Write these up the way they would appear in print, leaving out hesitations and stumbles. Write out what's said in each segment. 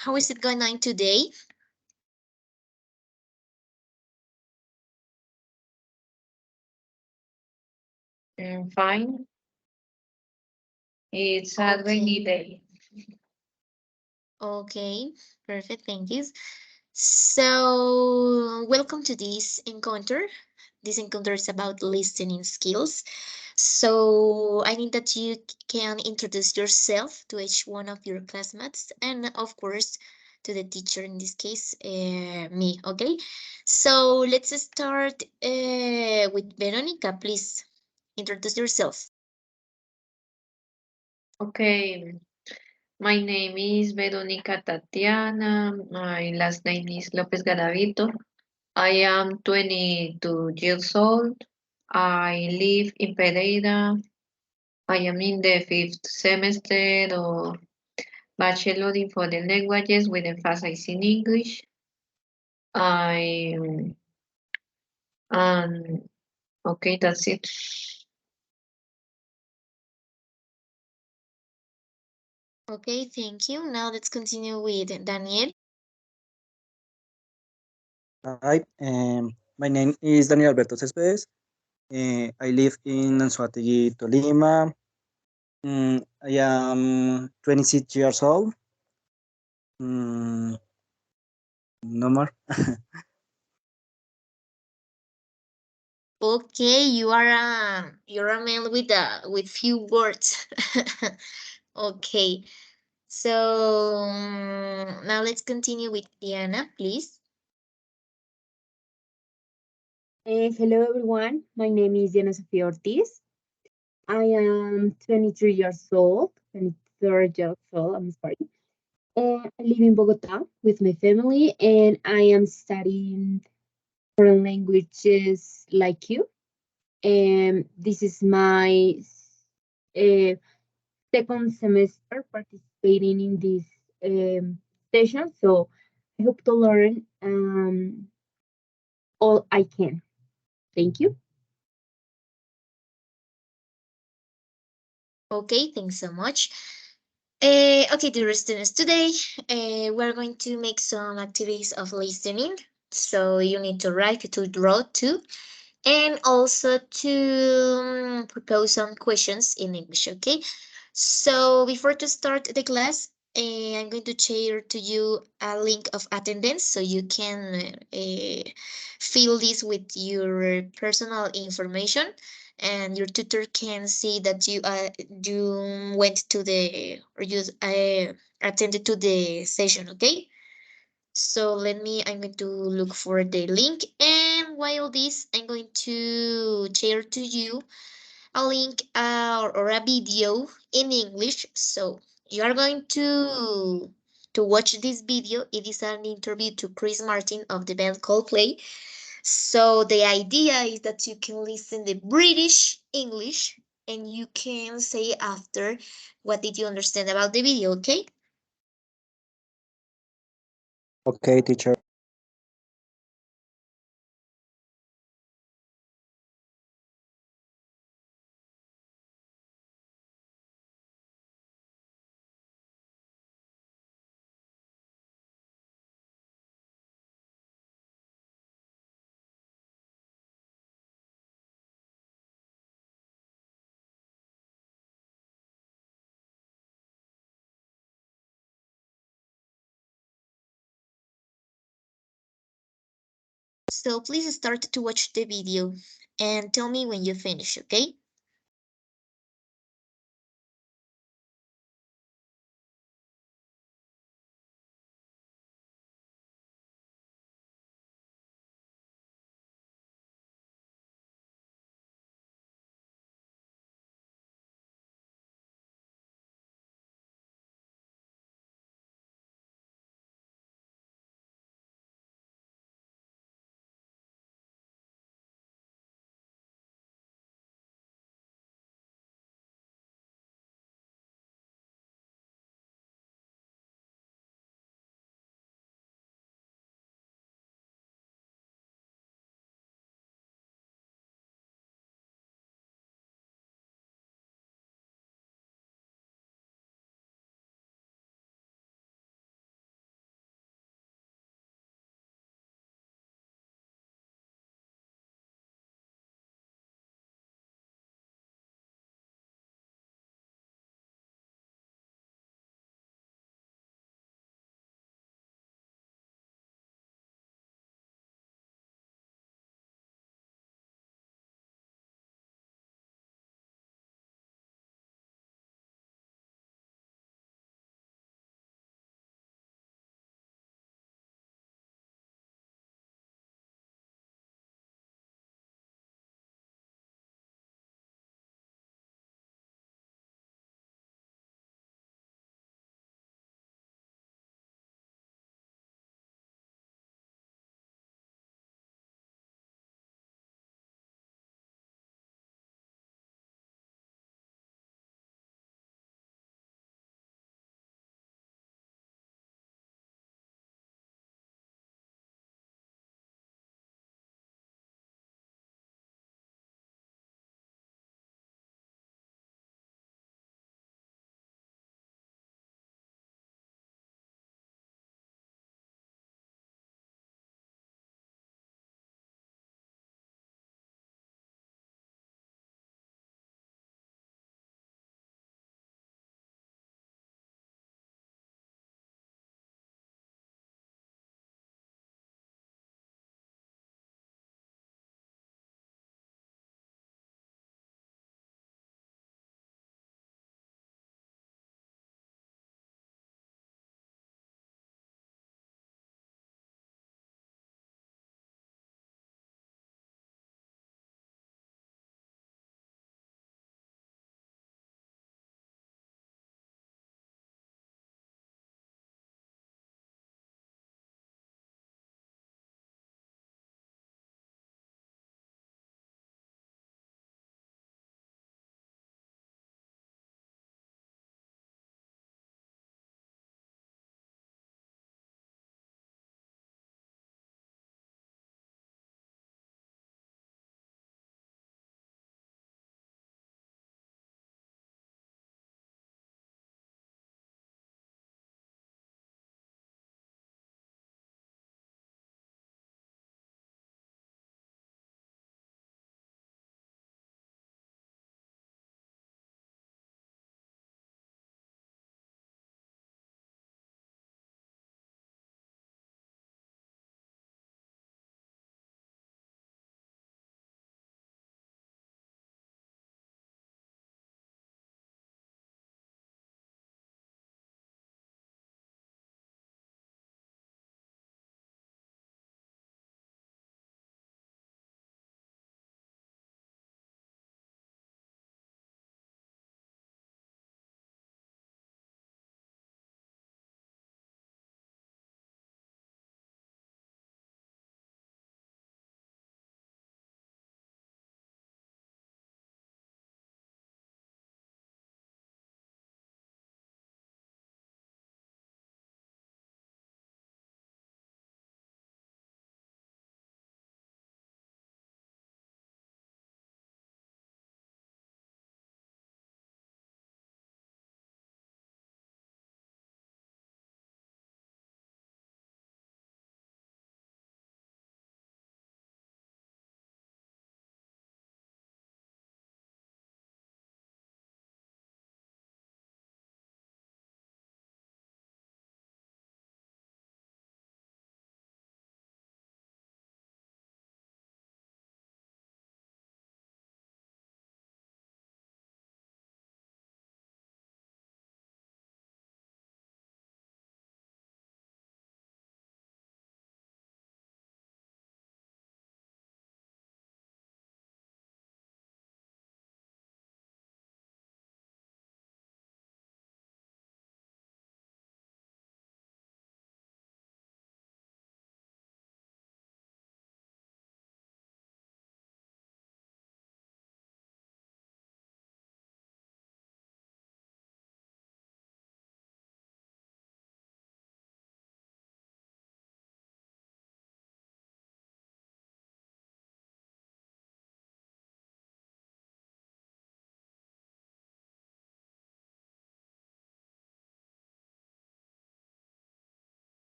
How is it going on today? Fine. It's a rainy day. Okay, perfect. Thank you. So, welcome to this encounter. This encounter is about listening skills. So, I need that you can introduce yourself to each one of your classmates and, of course, to the teacher in this case, me. Okay. So, let's start with Veronica. Please introduce yourself. Okay. My name is Veronica Tatiana. My last name is Lopez Garavito. I am 22 years old. I live in Pereira. I am in the fifth semester of Bachelor in Foreign Languages with emphasis in English. I okay, that's it. Okay, thank you. Now let's continue with Daniel. Hi, my name is Daniel Alberto Cespedes. I live in Anzoátegui, Tolima. I am 26 years old. Mm, no more. Okay, you're a man with few words. Okay, so now let's continue with Diana, please. Hello everyone, my name is Diana Sofia Ortiz. I am 23 years old, 23 years old, I'm sorry. I live in Bogota with my family and I am studying foreign languages like you. And this is my uh, second semester participating in this session, so I hope to learn all I can. Thank you. Okay, thanks so much. Okay, dear students, today we're going to make some activities of listening. So you need to write, to draw too, and also to propose some questions in English, okay? So before to start the class, I'm going to share to you a link of attendance so you can fill this with your personal information and your tutor can see that you went to the or you attended to the session, okay? So I'm going to look for the link. And while this, I'm going to share to you a link or a video in English. So you are going to watch this video. It is an interview to Chris Martin of the band Coldplay. So the idea is that you can listen the British English and you can say after what did you understand about the video, okay? Okay, teacher. So please start to watch the video and tell me when you finish, okay?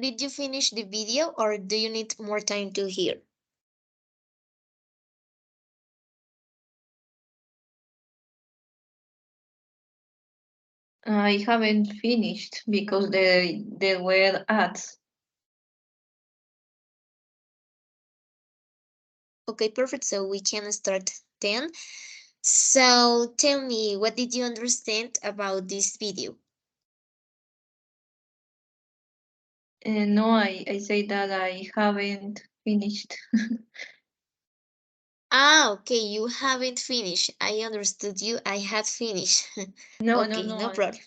Did you finish the video or do you need more time to hear? I haven't finished because there were ads. Okay, perfect. So we can start then. So tell me, what did you understand about this video? No, I say that I haven't finished. Ah, okay, you haven't finished. I understood you. I had finished. No, no, Okay, no. no problem.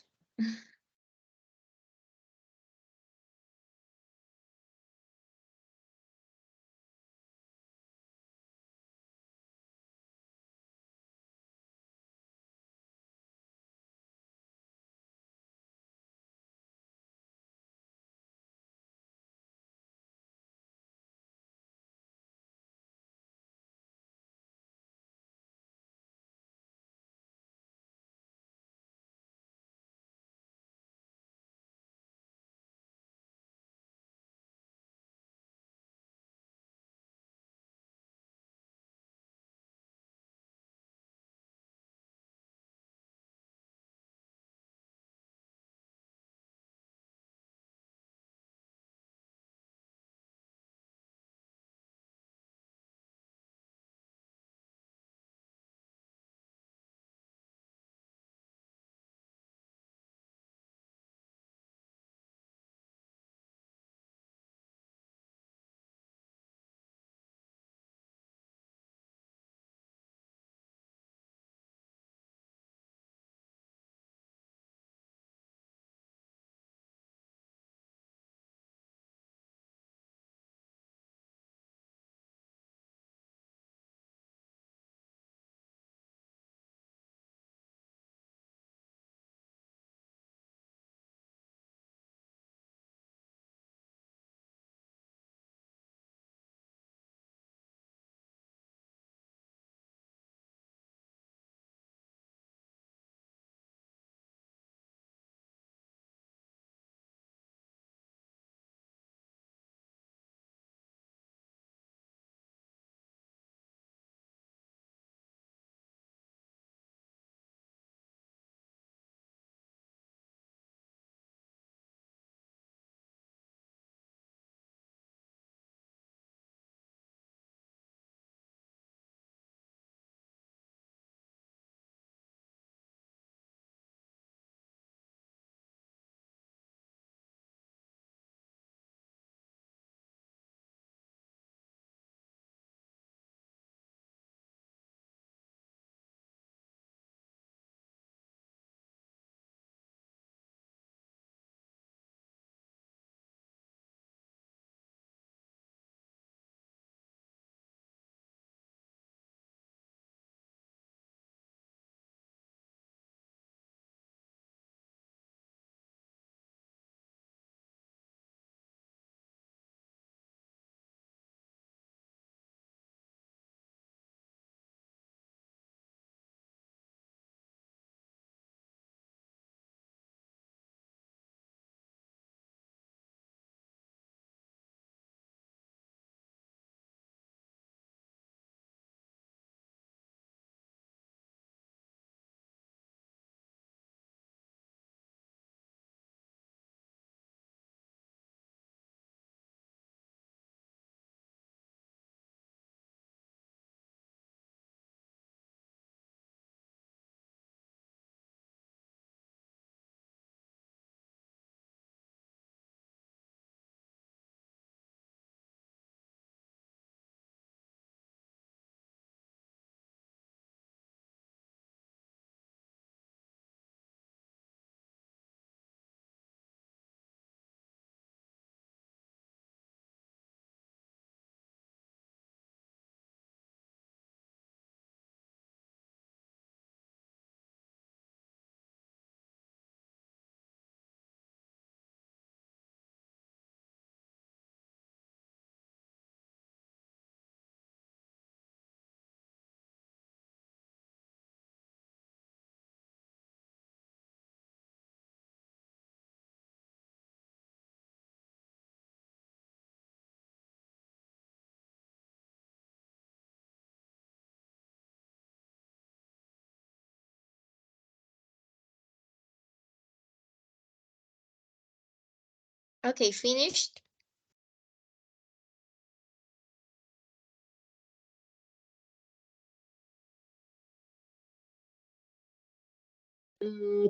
Okay, finished.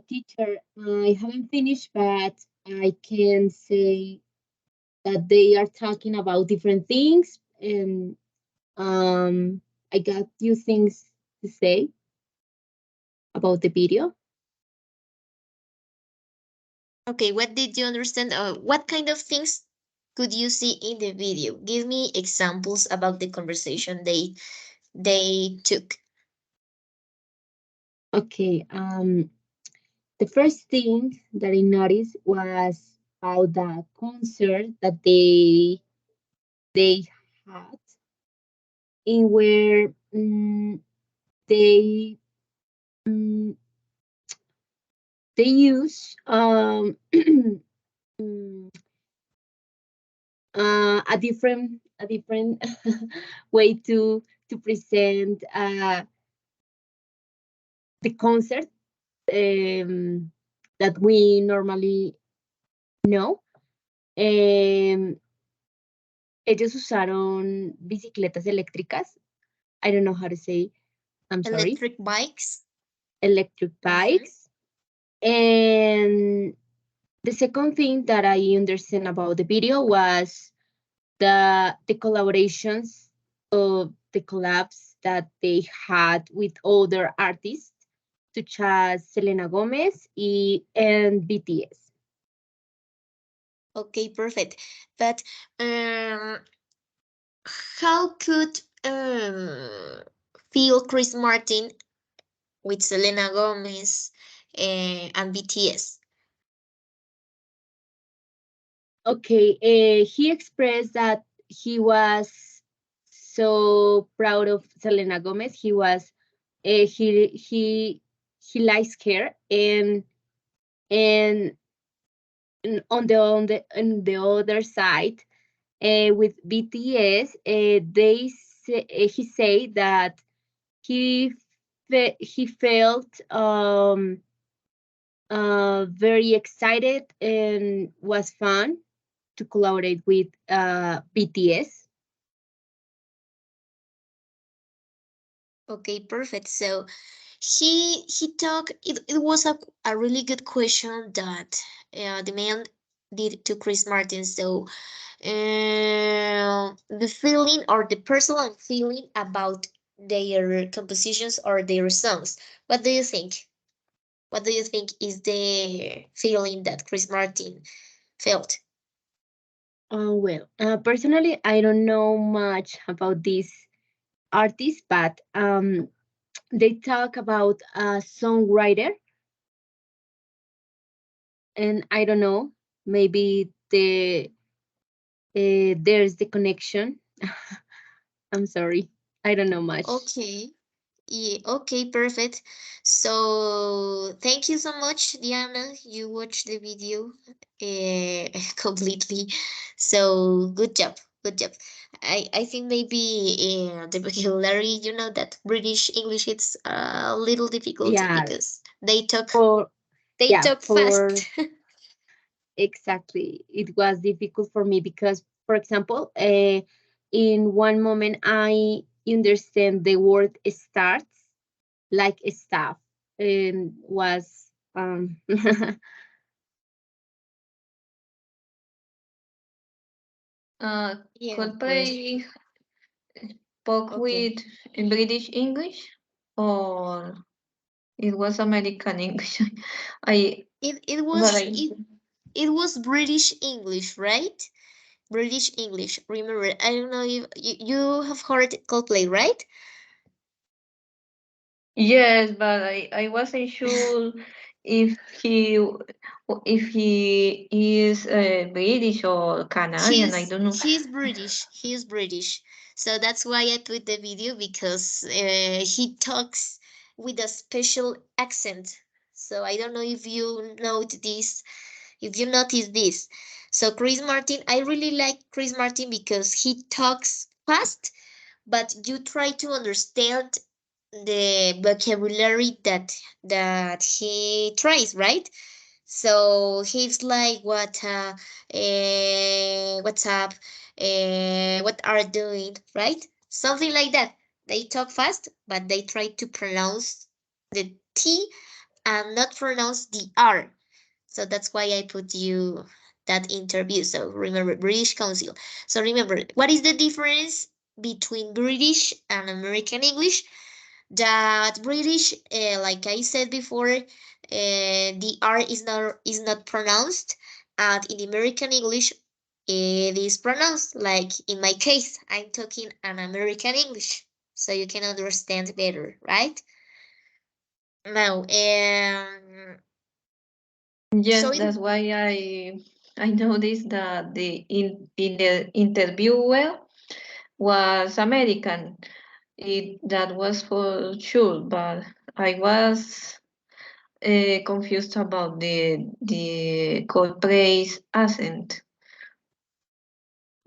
Teacher, I haven't finished, but I can say that they are talking about different things, and I got few things to say about the video. Okay, what did you understand? What kind of things could you see in the video? Give me examples about the conversation they took. Okay, the first thing that I noticed was about the concert that they had, in where they mm, they use mm, a different way to present the concert that we normally know. Em, Ellos usaron bicicletas eléctricas. I don't know how to say. I'm sorry. Electric bikes. Electric Mm-hmm. bikes. And the second thing that I understand about the video was the collaborations of the collabs that they had with other artists, such as Selena Gomez and BTS. Okay, perfect. But um, how could feel Chris Martin with Selena Gomez and BTS? Okay, he expressed that he was so proud of Selena Gomez. He was he likes her, and on the other side, with BTS, he say that he he felt very excited and was fun to collaborate with BTS. Okay, perfect. So he talked. It was a really good question that the man did to Chris Martin. So the feeling or the personal feeling about their compositions or their songs. What do you think? What do you think is the feeling that Chris Martin felt? Personally, I don't know much about this artist, but they talk about a songwriter, and I don't know, maybe there's the connection. I'm sorry, I don't know much. Okay. Yeah, okay, perfect. So thank you so much, Diana. You watched the video completely. So good job. Good job. I think maybe the vocabulary, that British English it's a little difficult Yeah, because they talk for they yeah, talk for fast. exactly. It was difficult for me because, for example, in one moment I understand the word starts like staff, and was Uh, Yeah, of could course. I spoke Okay. with in British English or it was American English? I It but was I it was British English, right? British English. Remember, I don't know if you have heard Coldplay, right? yes, but I wasn't sure if he if he is British or Canadian. I don't know. He's British. He's British. So that's why I put the video because he talks with a special accent. So I don't know if you note this, if you notice this. So Chris Martin, I really like Chris Martin because he talks fast, but you try to understand the vocabulary that he tries, right? So he's like, what's up? What are you doing? Right? Something like that. They talk fast, but they try to pronounce the T and not pronounce the R. So that's why I put you that interview. So remember, British Council. So remember, what is the difference between British and American English? That British, like I said before, the R is not pronounced, and in American English, it is pronounced. Like in my case, I'm talking an American English, so you can understand better, right? Now, so Yes, it that's why I noticed that in the interviewer was American. That was for sure, but I was confused about the corporate accent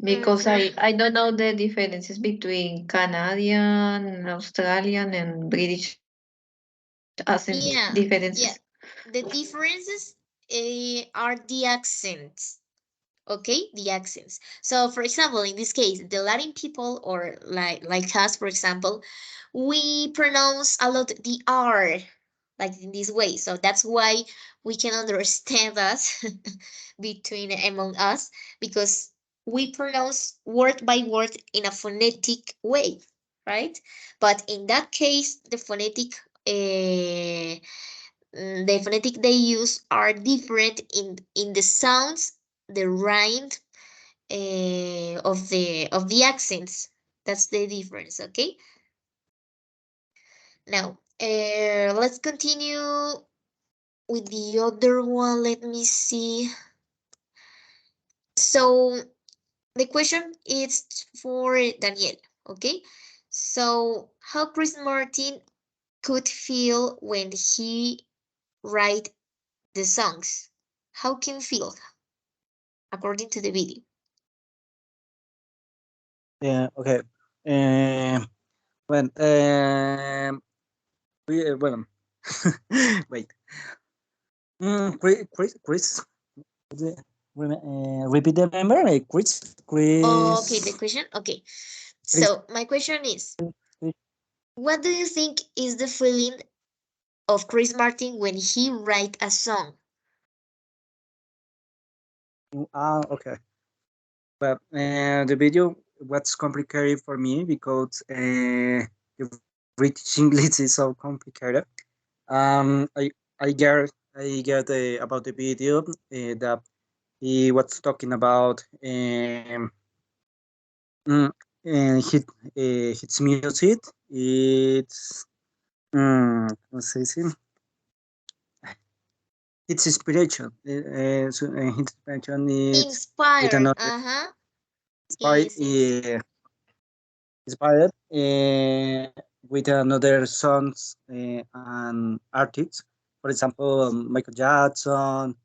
because mhm. I don't know the differences between Canadian, Australian, and British accent Yeah, differences. yeah. The differences are the accents. Okay, the accents. So, for example, in this case, the Latin people, or like us, for example, we pronounce a lot the R, like in this way. So that's why we can understand us between among us, because we pronounce word by word in a phonetic way, right? But in that case, the phonetic they use are different in the sounds, the rhyme, of the accents. That's the difference. Okay. Now, let's continue with the other one. Let me see. So the question is for Daniel. Okay. So how Chris Martin could feel when he write the songs? How can feel according to the video? Yeah, okay. Um, well, well, wait. Chris, repeat the number. Okay, the Chris, question. Okay. Chris. So my question is, what do you think is the feeling of Chris Martin when he write a song? Okay. But the video was complicated for me because the British English is so complicated. Um, I I get about the video that he was talking about mm, his music. It's ¿cómo se dice? It's inspiration. His inspiration is with Inspired. another Uh-huh. inspired. Yes, yes. Inspired with another songs and artists. For example, Michael Jackson,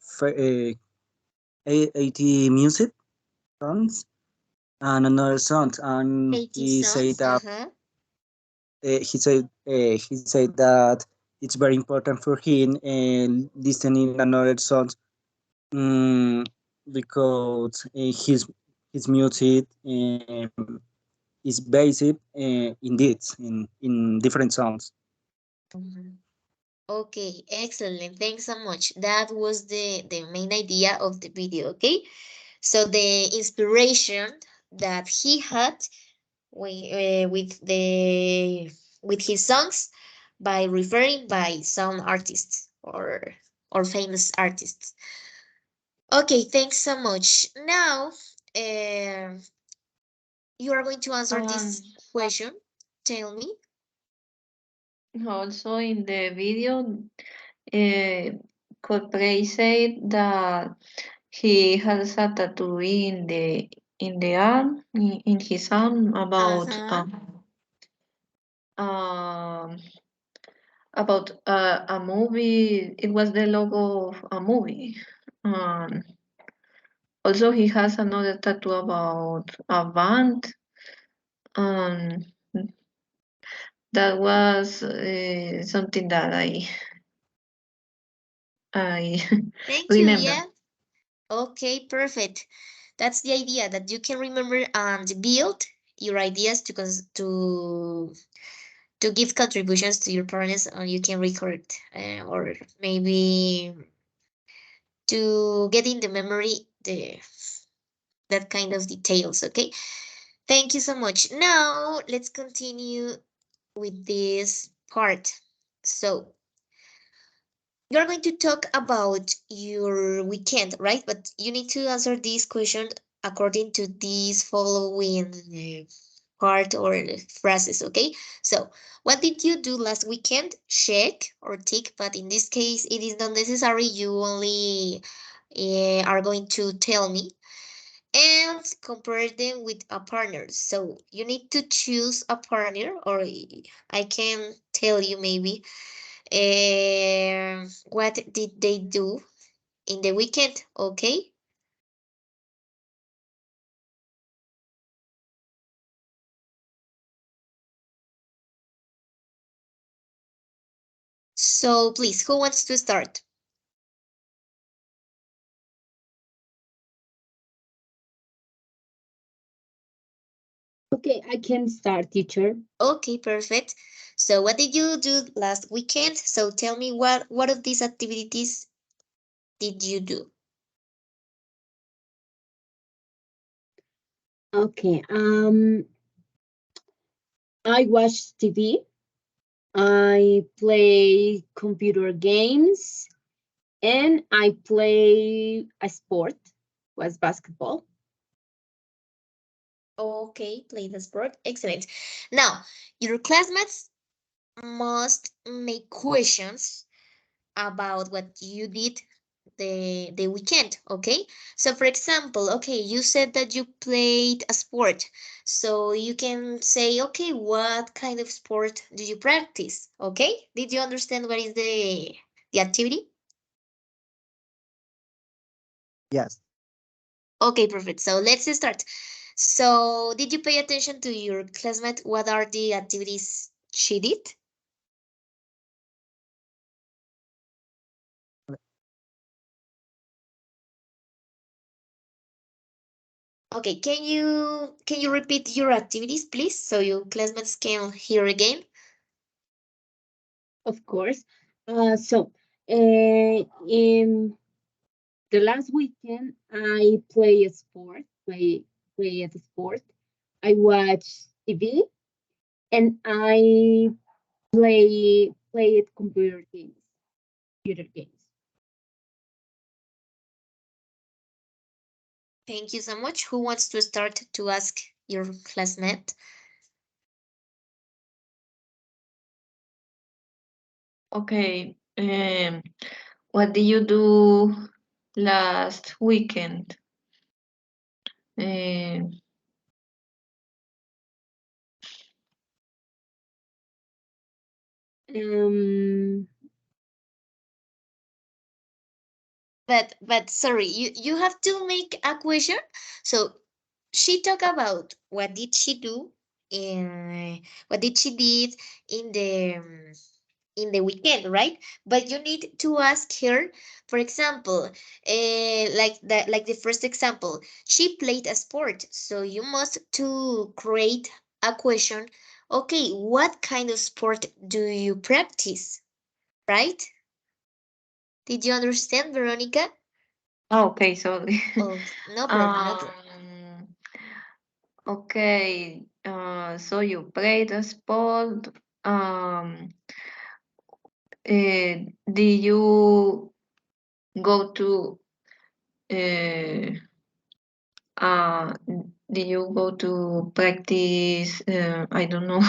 for, 80 music songs, and another songs. And 80 songs. Uh-huh. he said that it's very important for him listening another songs because his music is based in different songs. Mhm. Okay, excellent. Thanks so much. That was the main idea of the video, okay? So the inspiration that he had with his songs by referring by some artists or famous artists. Okay, thanks so much. Now, um, you are going to answer Um, this question. Tell me. Also in the video, uh, Coldplay said that he has a tattoo in the arm in his arm Uh-huh. um a movie. It was the logo of a movie. Um, Also, he has another tattoo about a band. Um, that was something that I Thank you. remember. Yeah. Okay, perfect. That's the idea that you can remember and build your ideas to give contributions to your parents, and you can record or maybe to get in the memory the that kind of details. Okay, thank you so much. Now let's continue with this part. So you're going to talk about your weekend, right? But you need to answer this question according to these following part or phrases, okay? So, what did you do last weekend? Check or tick, but in this case, it is not necessary. You only are going to tell me and compare them with a partner. So, you need to choose a partner, or I can tell you maybe what did they do in the weekend? Okay. So please, who wants to start? Okay, I can start, teacher. Okay, perfect. So what did you do last weekend? So tell me what of these activities did you do? Okay, I watch TV. I play computer games, and I play a sport, was basketball. Okay, play the sport. Excellent. Now, your classmates must make questions about what you did the weekend, okay? So for example, okay, you said that you played a sport. So you can say, okay, what kind of sport do you practice? Okay? Did you understand what is the activity? Yes. Okay, perfect. So let's start. So did you pay attention to your classmate? What are the activities she did? Okay, can you repeat your activities, please, so your classmates can hear again? Of course. In the last weekend, I play a sport, play a sport. I watch TV, and I play computer games. Thank you so much. Who wants to start to ask your classmate? Okay. What did you do last weekend? Um, Um, But sorry, you have to make a question. So she talked about what did she do in what did she did in the weekend, right? But you need to ask her, for example, like the first example, she played a sport, so you must to create a question. Okay, what kind of sport do you practice, right? Did you understand, Veronica? okay, sorry. Oh, no problem, no problem. um, okay. So you played a sport. Um, did you go to uh, uh, did you go to practice? I don't know,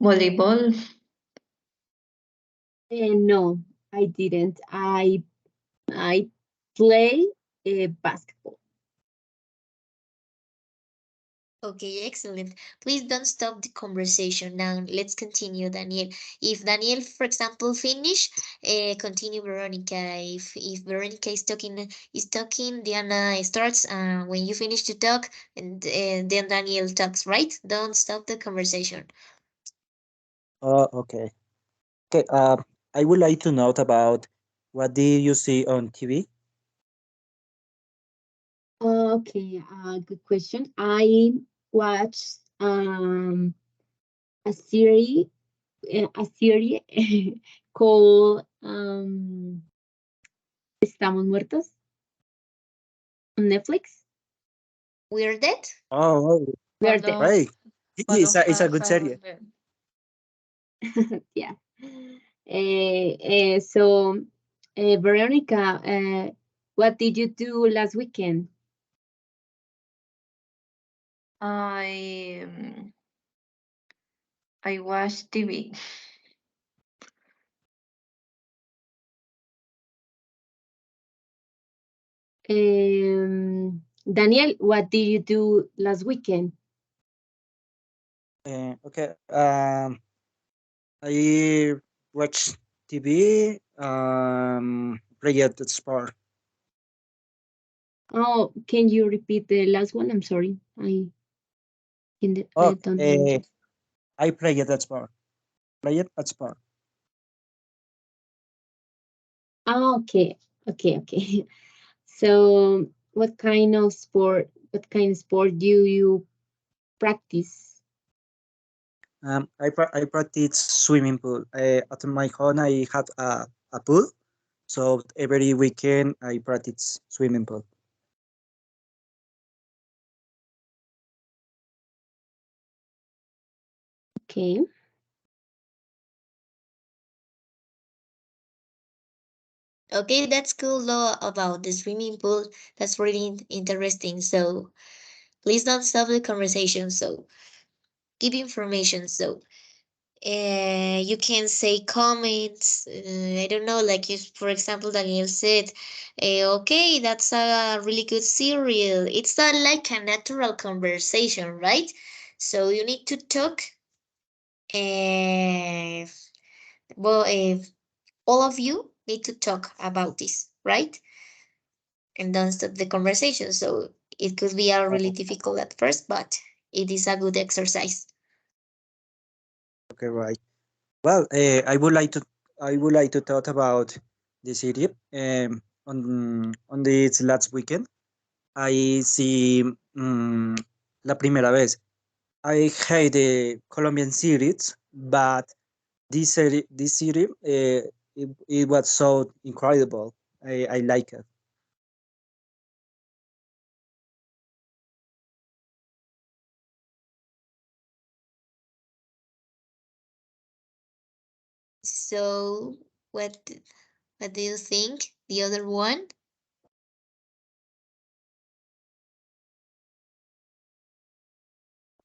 volleyball. and no, I didn't. I play basketball. Okay, excellent. Please don't stop the conversation now. Let's continue, Daniel. If Daniel, for example, finish, continue Veronica. If Veronica is talking, Diana starts. When you finish to talk, and then Daniel talks. Right? Don't stop the conversation. Okay. Okay. I would like to note about what did you see on TV? Okay, good question. I watched a series a series called Estamos Muertos on Netflix. We're dead? Oh, We are One dead. of hey, one of it's a us good are series. dead. Yeah. So, Veronica, what did you do last weekend? I um, I watch TV. Daniel, what did you do last weekend? Okay. I watch TV. Play at the sport. Oh, can you repeat the last one? I'm sorry. I Oh, don't understand. I play at that sport. Play it at sport. Oh, okay. Okay, okay. So, what kind of sport do you practice? I practice swimming pool. At my home, I had a pool, so every weekend I practice swimming pool. Okay. Okay, that's cool law about the swimming pool. That's really interesting. So please don't stop the conversation. So give information. So you can say comments. I don't know, like you, for example, Daniel said, okay, that's a really good serial. It's not like a natural conversation, right? So you need to talk. Uh, well, all of you need to talk about this, right? And don't stop the conversation. So it could be a really difficult at first, but it is a good exercise. Okay, right. Well, I would like to talk about the city. On this last weekend, I see La Primera Vez. I hate the Colombian series, but this series, it was so incredible. I like it. So what do you think? The other one?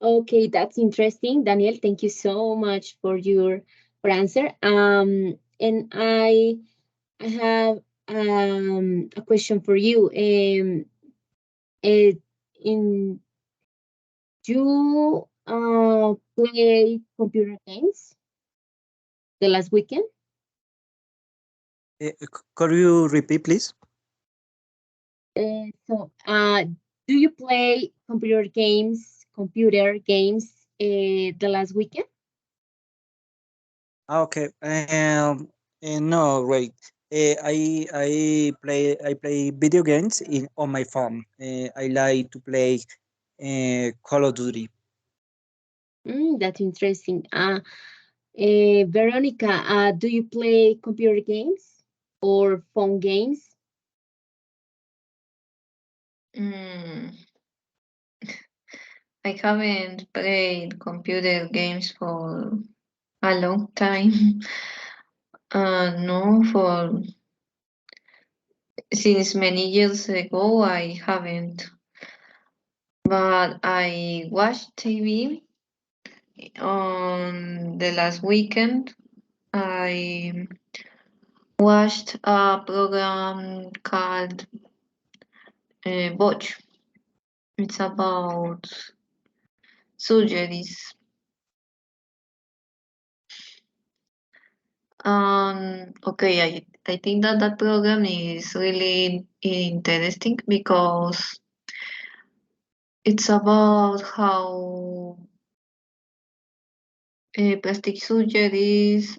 Okay, that's interesting, Daniel. Thank you so much for your answer. And I have a question for you. Uh, in you play computer games the last weekend? Could you repeat, please? So, do you play computer games the last weekend? Okay. No, wait. I play video games on my phone. I like to play Call of Duty. That's interesting. Veronica, do you play computer games or phone games? Mm, I haven't played computer games for a long time. No, for since many years ago I haven't. But I watched TV on the last weekend. I watched a program called Botch. It's about surgeries. Okay, I think that that program is really interesting because it's about how plastic surgeries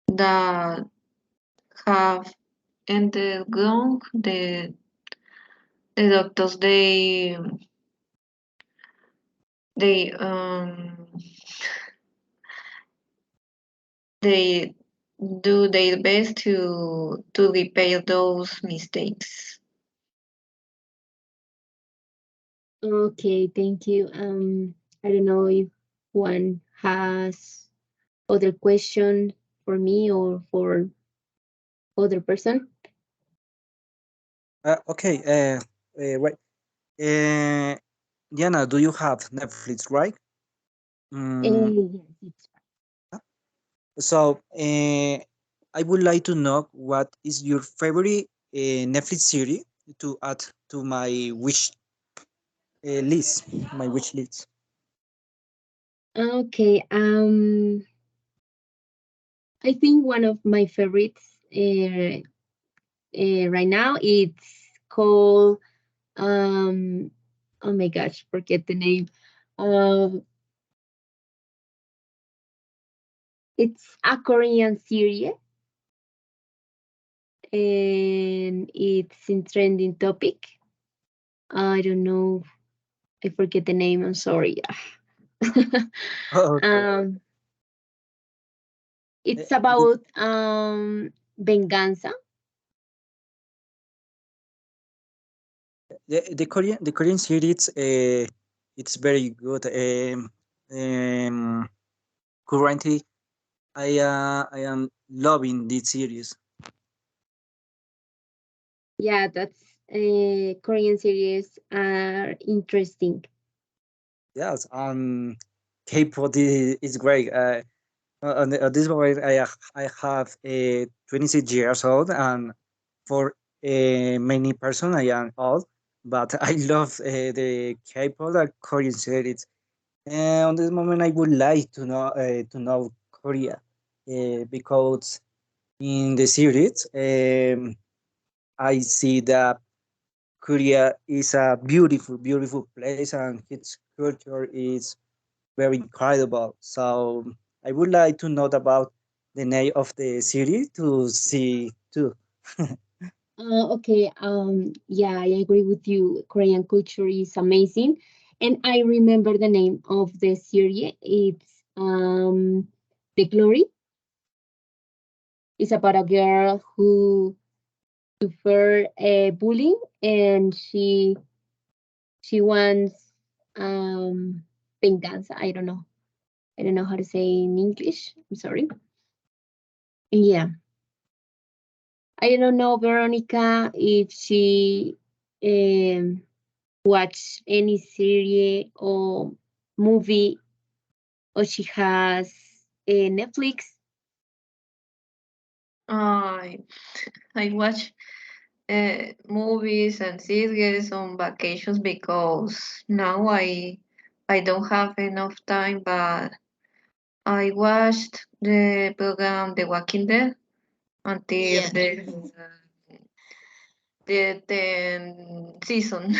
that have undergone the doctors they they do their best to repair those mistakes. Okay, thank you. I don't know if one has other question for me or for other person. Okay. Right. Uh, Diana, do you have Netflix, right? Mm, Yes, it's so I would like to know what is your favorite Netflix series to add to my wish list, my wish list. okay. I think one of my favorites right now it's called oh my gosh, forget the name. Um, it's a Korean series and it's in trending topic. I don't know. I forget the name. I'm sorry. Okay. um, Uh, it's the, about venganza. the Korean series it's very good. Currently I am loving this series. Yeah, that's Korean series are interesting. Yes, K-pop is great. At this moment, I have 26 years old, and for many person I am old, but I love the K-pop and Korean series. And on this moment, I would like to know Korea because in the series I see that Korea is a beautiful, beautiful place, and its culture is very incredible. So I would like to know about the name of the city to see too. Okay, yeah, I agree with you. Korean culture is amazing. And I remember the name of the series. It's The Glory. It's about a girl who suffered bullying and she wants venganza. I don't know. I don't know how to say in English. I'm sorry. Yeah. I don't know, Veronica, if she um watch any series or movie or she has a Netflix. I I watch movies and series on vacations because now I don't have enough time, but I watched the program The Walking Dead until Yeah, the 10th season.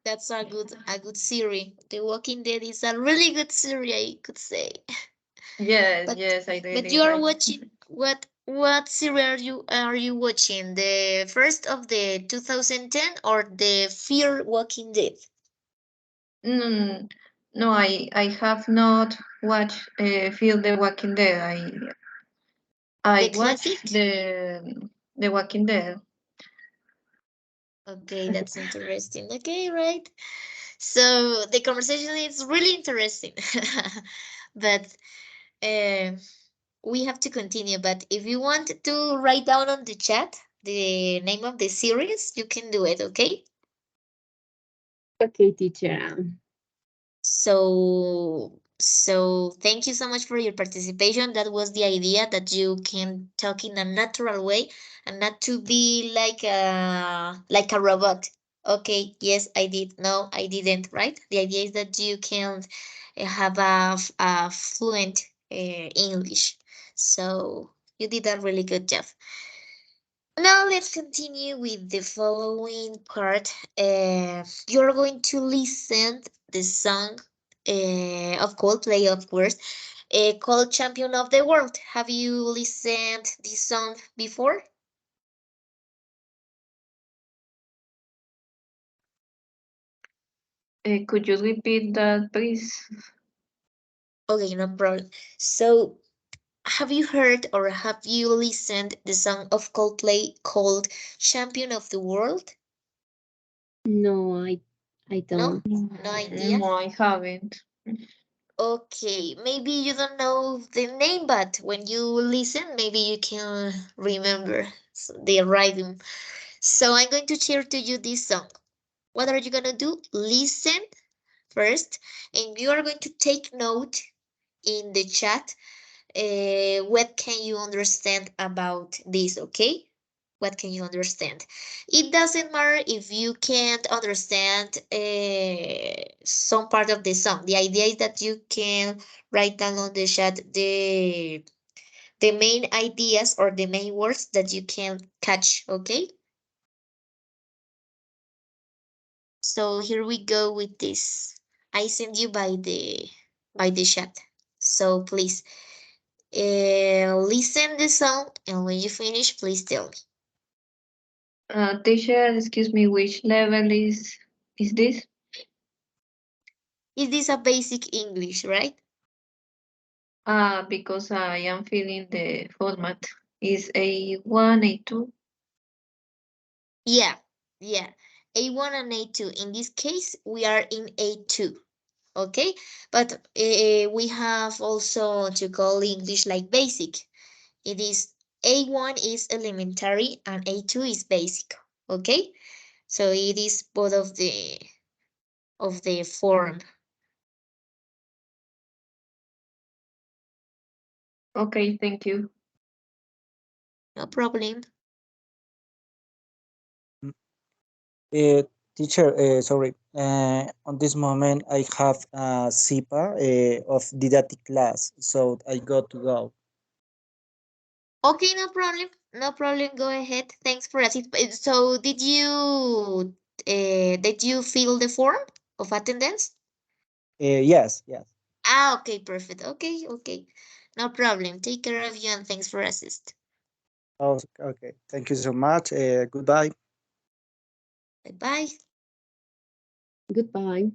that's a good series. The Walking Dead is a really good series, I could say. Yes, But yes, I but really you are like. watching what series are you watching? The first of the 2010 or the Fear Walking Dead? No, no, I have not watched Fear the Walking Dead. I The watched classic? the Walking Dead. Okay, that's interesting. Okay, right. So the conversation is really interesting. But uh, we have to continue. But if you want to write down on the chat the name of the series, you can do it, okay? Okay, teacher. So thank you so much for your participation. That was the idea that you can talk in a natural way and not to be like a robot. Okay, yes, I did. No, I didn't, right? The idea is that you can have a fluent English. So you did a really good job. Now let's continue with the following part. You're going to listen the song of Coldplay, of course. called Champion of the World. Have you listened this song before? Could you repeat that, please? Okay, no problem. So, have you heard or have you listened the song of Coldplay called Champion of the World? No, I No? don't. No idea? No, I haven't. Okay, maybe you don't know the name, but when you listen, maybe you can remember the rhythm. So I'm going to share to you this song. What are you gonna do? Listen first, and you are going to take note in the chat. What can you understand about this? Okay, what can you understand? It doesn't matter if you can't understand some part of the song. The idea is that you can write down on the chat the main ideas or the main words that you can catch. Okay, so here we go with this. I send you by the chat. So please listen the song, and when you finish, please tell me. Teacher, excuse me, which level is this? Is this a basic English, right? Because I am filling the format. Is A1, A2? Yeah, yeah. A1 and A2. In this case, we are in A2. Okay, but we have also to call English like basic. It is A1 is elementary and A2 is basic. Okay, so it is both of the form. Okay, thank you. No problem. Uh, Teacher, sorry. On this moment, I have a SIPA of didactic class, so I got to go. Okay, no problem. No problem. Go ahead. Thanks for asking. So, did you fill the form of attendance? Yes, yes. Ah, okay, perfect. Okay, okay. No problem. Take care of you and thanks for assist. Oh, okay. Thank you so much. Goodbye. Bye bye. Goodbye.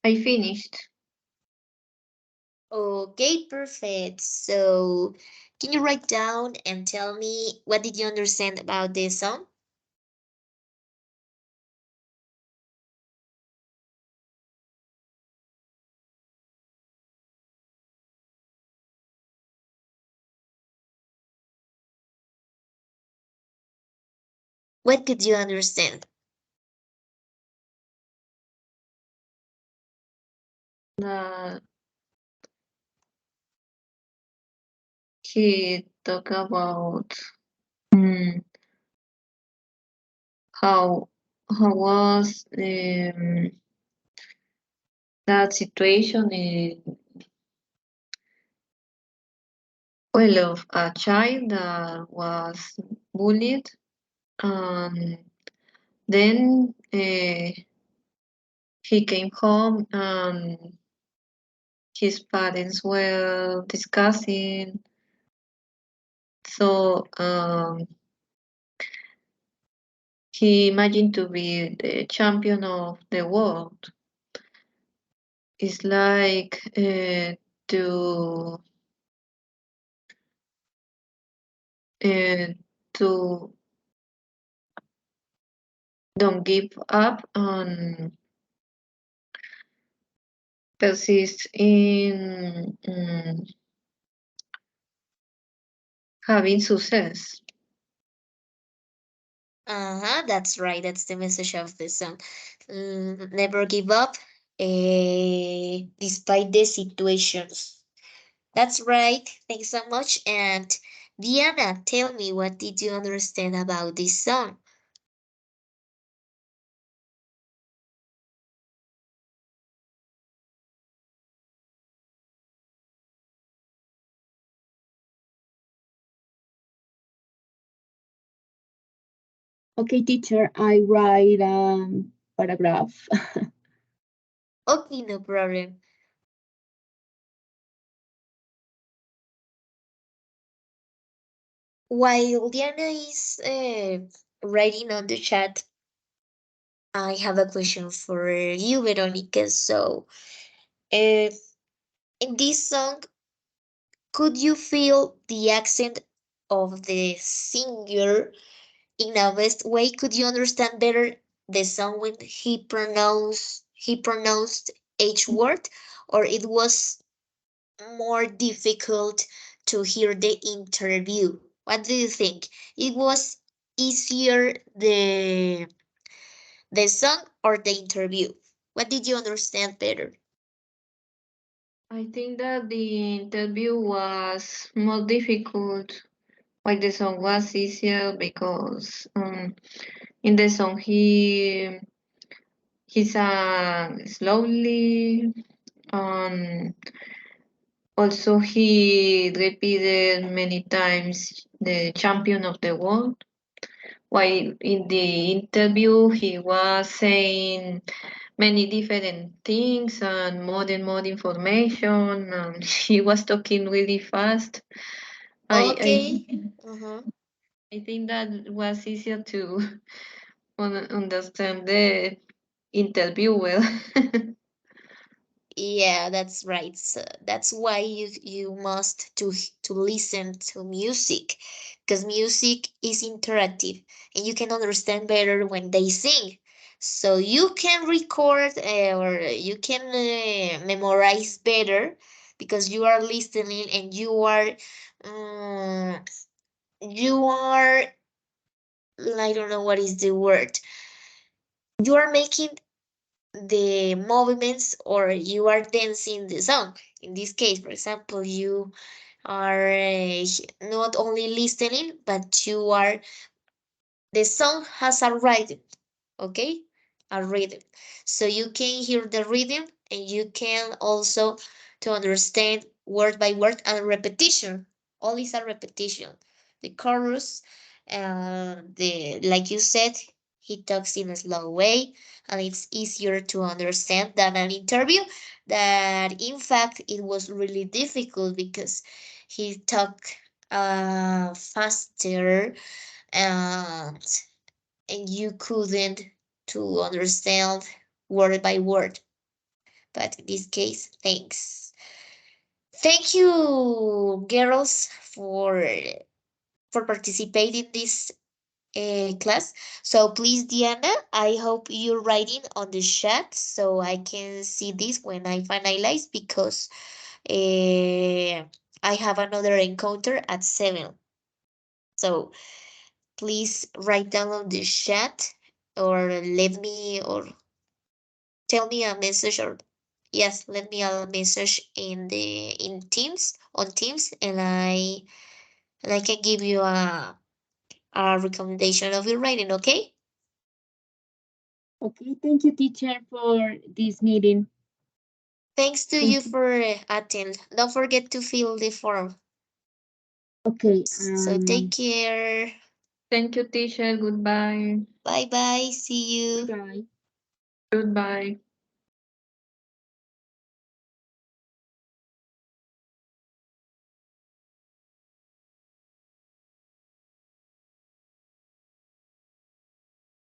I finished. Okay, perfect. So, can you write down and tell me what did you understand about this song? What could you understand? That he talk about mm, how how was that situation in well of a child that was bullied, and then he came home and his parents were discussing. So he imagined to be the champion of the world. It's like to uh, to don't give up and persist in having success. Uh-huh, that's right. That's the message of the song. Never give up, despite the situations. That's right. Thanks so much. And Diana, tell me, what did you understand about this song? Okay, teacher, I write paragraph. Okay, no problem. While Diana is writing on the chat, I have a question for you, Veronica. So, uh, in this song, could you feel the accent of the singer in a best way? Could you understand better the song when he pronounced each word, or it was more difficult to hear the interview? What do you think? It was easier the song or the interview? What did you understand better? I think that the interview was more difficult, while the song was easier because in the song he sang slowly, and also he repeated many times the champion of the world. While in the interview he was saying many different things and more information, and he was talking really fast. I Okay. Uh-huh. I think that was easier to understand the interview well. Yeah, that's right. So that's why you must to listen to music, because music is interactive and you can understand better when they sing. So you can record or you can memorize better because you are listening and um, you are, I don't know what is the word. You are making the movements or you are dancing the song. In this case, for example, you are not only listening, but you are, the song has a rhythm, okay? A rhythm. So you can hear the rhythm and you can also to understand word by word and repetition. All is a repetition. The chorus, the like you said, he talks in a slow way and it's easier to understand than an interview that in fact it was really difficult because he talked faster and you couldn't to understand word by word. but in this case, thanks. Thank you, girls, for participating in this class. So please, Diana, I hope you're writing on the chat so I can see this when I finalize because I have another encounter at 7. So please write down on the chat or let me or tell me a message or yes, let me a message in Teams on Teams and I can give you a recommendation of your writing, okay? Okay, thank you, teacher, for this meeting. Thanks to you Thank you. for attend. Don't forget to fill the form. Okay, So take care. Thank you, teacher. Goodbye. Bye bye. See you. bye. Goodbye.